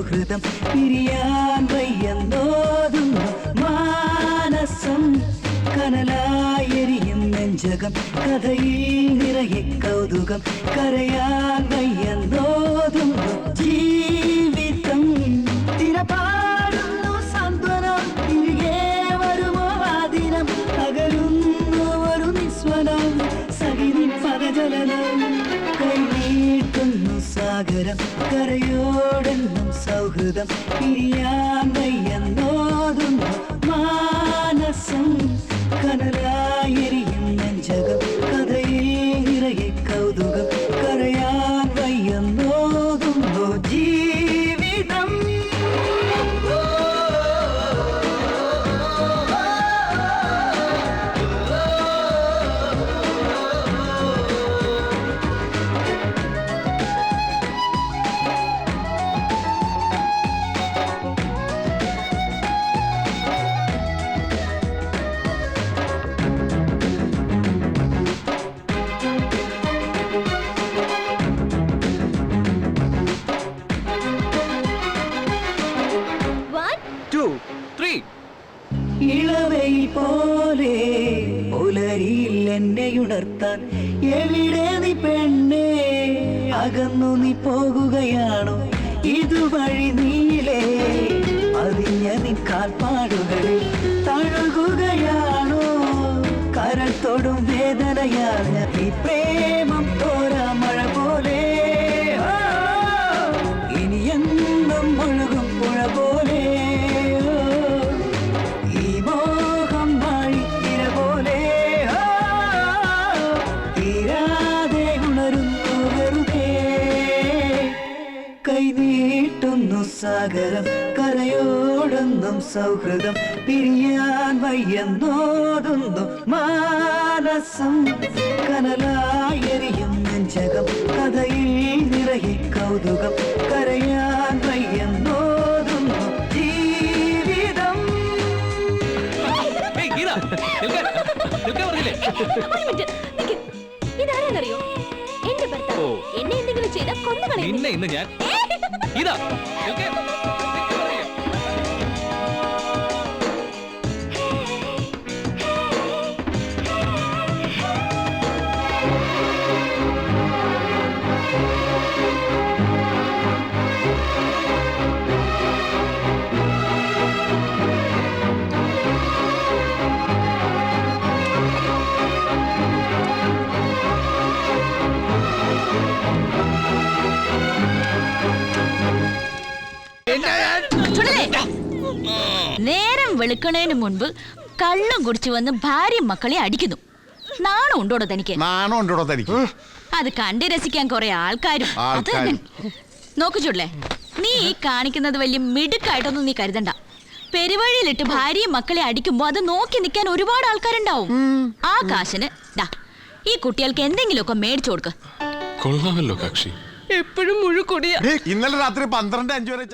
സൗഹൃദം പിരിയാൻ വയ്യെന്നോതുന്നു മാനസം കനലായെരിയും നെഞ്ചകം കഥയിൽ നിറയെ കൗതുകം കരയാൻ വയ്യെന്നോതുന്നു ജീവിതം തിരപാടുന്നു സാന്ത്വനം തിരികെ വരുമോ ആ ദിനം അകലുന്നു ഒരു നിസ്വനം സഹിനി പദജലനം കൈനീട്ടുന്നു സാഗരം കരയോടെന്നും സൗഹൃദം പിരിയാൻ വയ്യെന്നോതുന്നു മാനസം കനലായെരിയും നെഞ്ചകം കഥയിൽ നിറയെ കൗതുകം കരയാൻ വയ്യെന്നോതുന്നു ജീവിതം. ഇളവയിൽ പോലെ പുലരിയിൽ എന്നെ ഉണർത്താൻ എവിടെ നീ പെണ്ണേ അകന്നു നീ പോകുകയാണോ ഇതുവഴി നീലേ അതിഞ്ഞ നീ കാൽപ്പാടുകളിൽ തഴുകുകയാണോ കരൾ തൊടും വേദനയാണ് ഈ പ്രേമം തോരാ മഴ പോലെ ഇനി എന്നും ഒഴുകും പുഴ പോലെ കൈനീട്ടുന്നു സാഗരം കരയോടുന്നും സൗഹൃദം പിരിയാൻ വയ്യെന്നോതുന്നു മാനസം കനലായെരിയും നെഞ്ചകം കഥയിൽ നിറയെ കൗതുകം കരയാൻ വയ്യെന്നോതുന്നു ജീവിതം. ഇതാരെന്നറിയോ? എന്റെ ഭർത്താവ് എന്നെ എന്തെങ്കിലും ചെയ്താൽ കൊന്നുകളയും. നിന്നെ ഇന്ന് ഞാൻ ഇതാ നേരം വെളുക്കണേന് മുൻപ് കള്ളം കുടിച്ചു വന്ന് ഭാര്യ മക്കളെ അടിക്കുന്നു. നാണം ഉണ്ടോടോ തനിക്ക്? അത് കണ്ട് രസിക്കാൻ കുറെ ആൾക്കാരും. നോക്കു ചുള്ളേ, നീ ഈ കാണിക്കുന്നത് വലിയ മിടുക്കായിട്ടൊന്നും നീ കരുതണ്ട. പെരുവഴിയിലിട്ട് ഭാര്യയും മക്കളെ അടിക്കുമ്പോ അത് നോക്കി നിൽക്കാൻ ഒരുപാട് ആൾക്കാരുണ്ടാവും. ആ കാശിന് ഈ കുട്ടികൾക്ക് എന്തെങ്കിലുമൊക്കെ മേടിച്ചു കൊടുക്ക. കൊള്ളാമല്ലോ കക്ഷി. എപ്പോഴും മുഴുക്കൊടിയ. ഇന്നലെ രാത്രി 12:05 വരെ